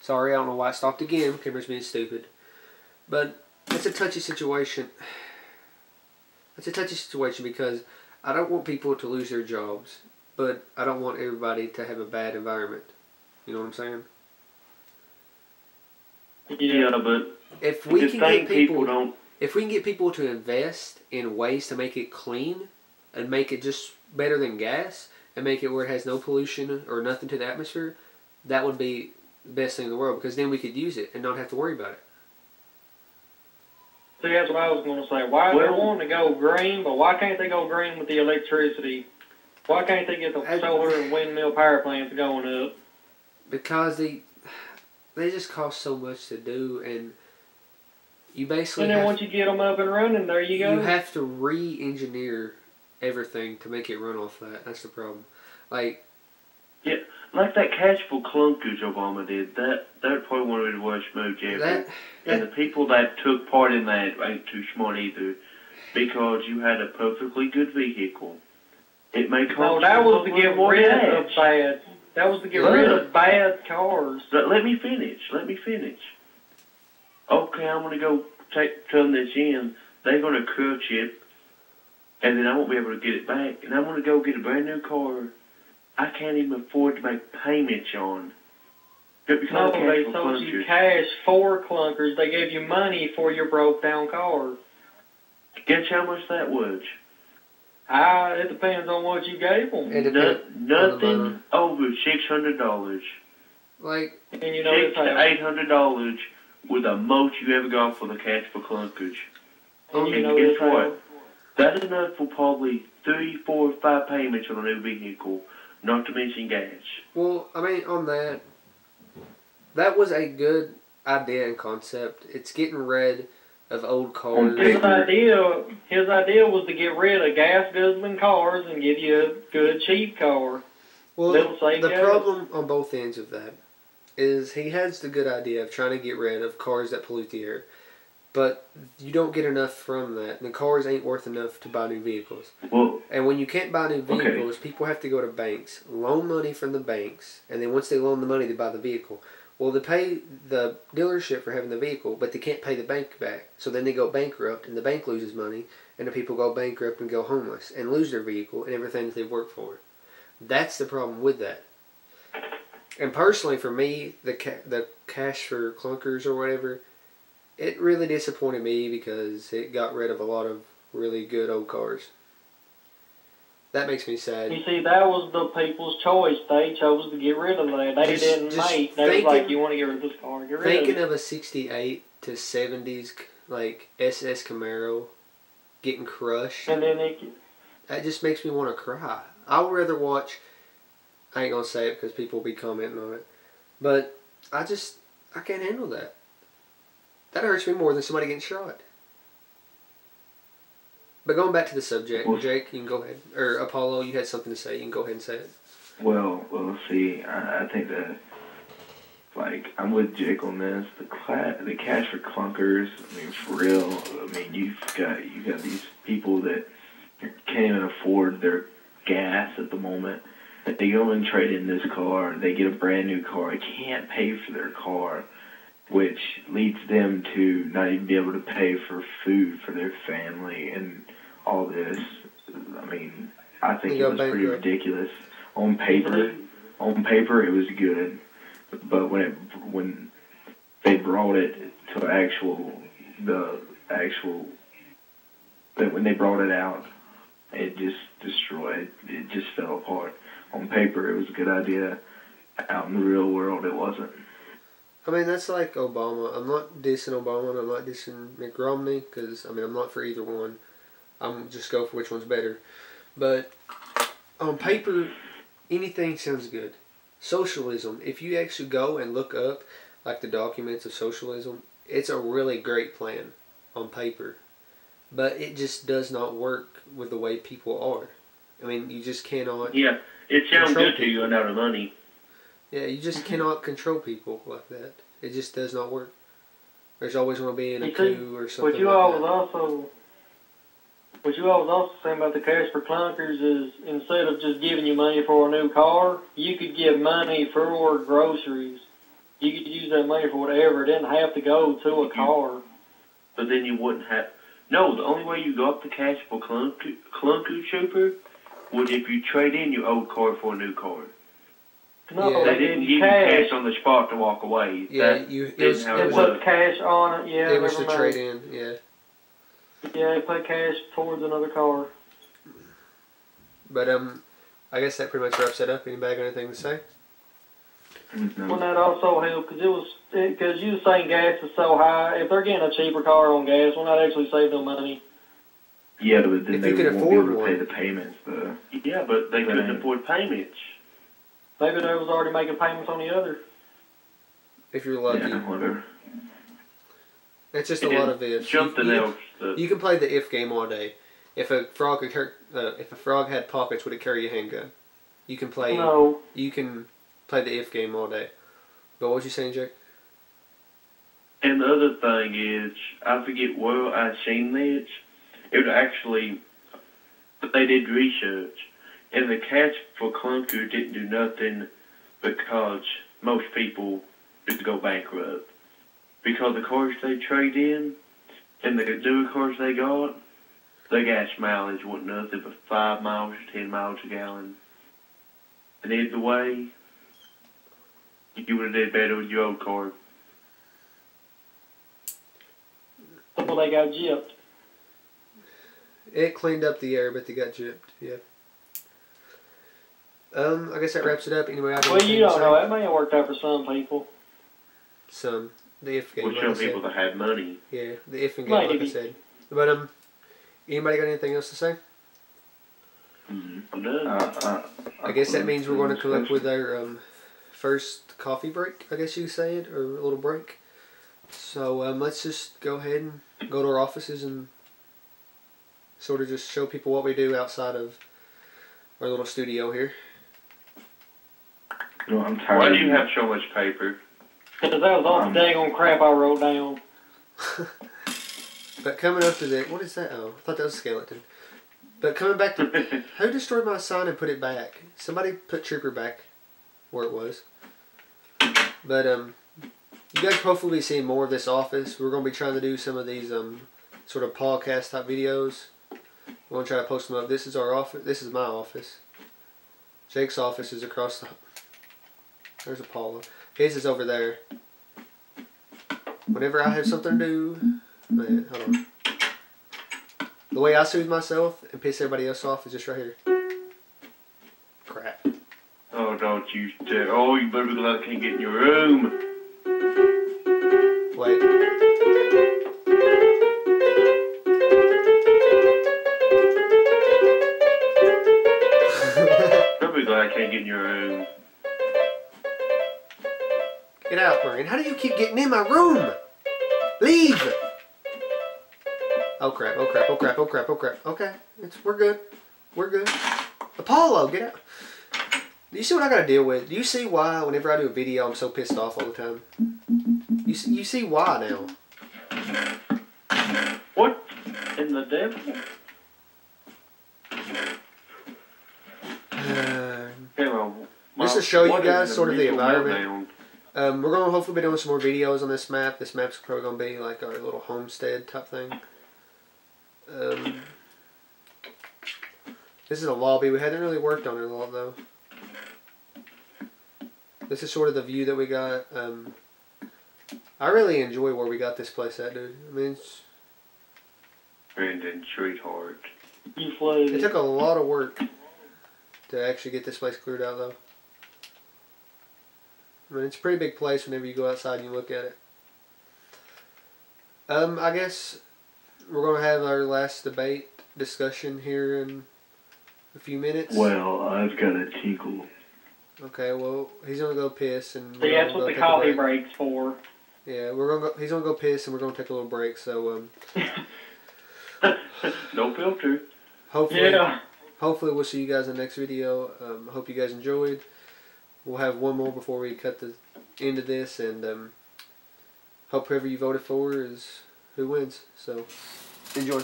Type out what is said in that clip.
Sorry, I don't know why I stopped again. Camera's being stupid. But it's a touchy situation. It's a touchy situation because I don't want people to lose their jobs, but I don't want everybody to have a bad environment. You know what I'm saying? Yeah, but if we can get people to invest in ways to make it clean and make it just better than gas and make it where it has no pollution or nothing to the atmosphere, that would be the best thing in the world, because then we could use it and not have to worry about it. See, that's what I was going to say. Why they want to go green, but why can't they go green with the electricity? Why can't they get the solar and windmill power plants going up? Because they just cost so much to do, and you basically and then once you get them up and running, there you go. You have to re-engineer everything to make it run off that. That's the problem. Like, yeah, like that cash for clunkers Obama did. That probably one of the worst moves ever. And the people that took part in that ain't too smart either, because you had a perfectly good vehicle. It may cost. No, that was to get rid of bad. That was to get rid of bad cars. But let me finish. Okay, I'm going to go turn this in. They're going to crush it, and then I won't be able to get it back. And I'm going to go get a brand new car I can't even afford to make payments on. No, they sold you cash for clunkers. They gave you money for your broke down car. Guess how much that was? It depends on what you gave them. Nothing over $600. Like, and you know, $600 to $800 with the most you ever got for the cash for clunkers. And guess what? That's enough for probably 3, 4, 5 payments on a new vehicle, not to mention gas. Well, I mean, on that was a good idea and concept. It's getting rid of old cars. His idea was to get rid of gas guzzling cars and give you a good cheap car. Well, the problem on both ends of that is he has the good idea of trying to get rid of cars that pollute the air, but you don't get enough from that. The cars ain't worth enough to buy new vehicles. Well, and when you can't buy new vehicles, people have to go to banks, loan money from the banks, and then once they loan the money, they buy the vehicle. Well, they pay the dealership for having the vehicle, but they can't pay the bank back. So then they go bankrupt, and the bank loses money, and the people go bankrupt and go homeless and lose their vehicle and everything that they've worked for. That's the problem with that. And personally, for me, the cash for clunkers or whatever, it really disappointed me because it got rid of a lot of really good old cars. That makes me sad. You see, that was the people's choice. They chose to get rid of that. They didn't make. They was like, you want to get rid of this car, get rid of it. Thinking of a 68 to 70s, like, SS Camaro getting crushed, and then that just makes me want to cry. I would rather watch, I ain't going to say it because people will be commenting on it, but I can't handle that. That hurts me more than somebody getting shot. But going back to the subject, Jake, you can go ahead. Or Apollo, you had something to say. You can go ahead and say it. Well, see, I think that, like, I'm with Jake on this. The cash for clunkers, I mean, for real, I mean, you've got these people that can't even afford their gas at the moment. They go and trade in this car. They get a brand new car. They can't pay for their car, which leads them to not even be able to pay for food for their family and all this. I mean, I think it was pretty ridiculous. On paper, it was good, but when they brought it to when they brought it out, it just destroyed. It just fell apart. On paper, it was a good idea. Out in the real world, it wasn't. I mean, that's like Obama. I'm not dissing Obama and I'm not dissing Mitt Romney because, I mean, I'm not for either one. I'm just go for which one's better. But on paper, anything sounds good. Socialism, if you actually go and look up like the documents of socialism, it's a really great plan on paper. But it just does not work with the way people are. I mean, you just cannot. Yeah, it sounds good to you and out of money. Yeah, you just cannot control people like that. It just does not work. There's always going to be a coup or something. What you all was also saying about the cash for clunkers is instead of just giving you money for a new car, you could give money for groceries. You you could use that money for whatever. It didn't have to go to a car. But then you wouldn't have... No, the only way you got the cash for Clunku Trooper was if you trade in your old car for a new car. No, they didn't give you cash on the spot to walk away. Yeah, they put cash on it. Yeah, it was the trade in. Yeah. Yeah, they put cash towards another car. But I guess that pretty much wraps it up. Anybody got anything to say? No. Well, that also helped because you were saying gas is so high. If they're getting a cheaper car on gas, we'll not actually save them money. Yeah, but then if they you could won't afford be able to one. pay the payments, though. Yeah, but they couldn't afford payments. Maybe they was already making payments on the other. If you're lucky. Yeah, whatever. It's just a lot of ifs. Something else. You can play the if game all day. If a frog had pockets, would it carry a handgun? You can play. No. You can play the if game all day. But what was you saying, Jake? And the other thing is, I forget where I seen this. It was actually, they did research, and the cash for clunkers didn't do nothing because most people just go bankrupt. Because the cars they trade in and the newer cars they got, their gas mileage wasn't nothing but 5 miles to 10 miles a gallon. And either way, you would have did better with your old car. Well, they got gypped. It cleaned up the air, but they got gypped. Yeah. I guess that wraps it up. Anyway, well, you don't know. That may have worked out for some people. Some. The if game. Well, some people that had money. Yeah, the if game, like I said. But anybody got anything else to say? No. I guess that means we're going to come up with our first coffee break. I guess you say it, or a little break. So let's just go ahead and go to our offices and sort of just show people what we do outside of our little studio here. You know, I'm tired. Why do you have so much paper? Because that was all the daggone crap I wrote down. But coming up to the... What is that? Oh, I thought that was a skeleton. But coming back to... Who destroyed my sign and put it back? Somebody put Trooper back where it was. But you guys hopefully be seeing more of this office. We're going to be trying to do some of these sort of podcast type videos. We're going to try to post them up. This is our office. This is my office. Jake's office is across the... There's Apollo. His is over there. Whenever I have something to do... Man, hold on. The way I soothe myself and piss everybody else off is just right here. Crap. Oh, don't you dare. Oh, you better be glad I can't get in your room. Wait. Better be glad I can't get in your room. Get out, Brian. How do you keep getting in my room? Leave! Oh crap, oh crap, oh crap, oh crap, oh crap. Okay, we're good. We're good. Apollo, get out. Do you see what I gotta deal with? Do you see why whenever I do a video I'm so pissed off all the time? You see why now? What in the devil? Just to show you guys sort of the environment. We're going to hopefully be doing some more videos on this map. This map's probably going to be like our little homestead type thing. This is a lobby. We hadn't really worked on it a lot though. This is sort of the view that we got. I really enjoy where we got this place at, dude. I mean, it's... Brandon, sweetheart. You floated. It took a lot of work to actually get this place cleared out though. I mean, it's a pretty big place whenever you go outside and you look at it. I guess we're going to have our last debate discussion here in a few minutes. Well, I've got a tinkle. Okay, well, he's going to go piss. And see, that's what the coffee break's for. Yeah, he's going to go piss and we're going to take a little break, so... No filter. Hopefully we'll see you guys in the next video. I hope you guys enjoyed. We'll have one more before we cut the end of this, and hope whoever you voted for is who wins. So, enjoy.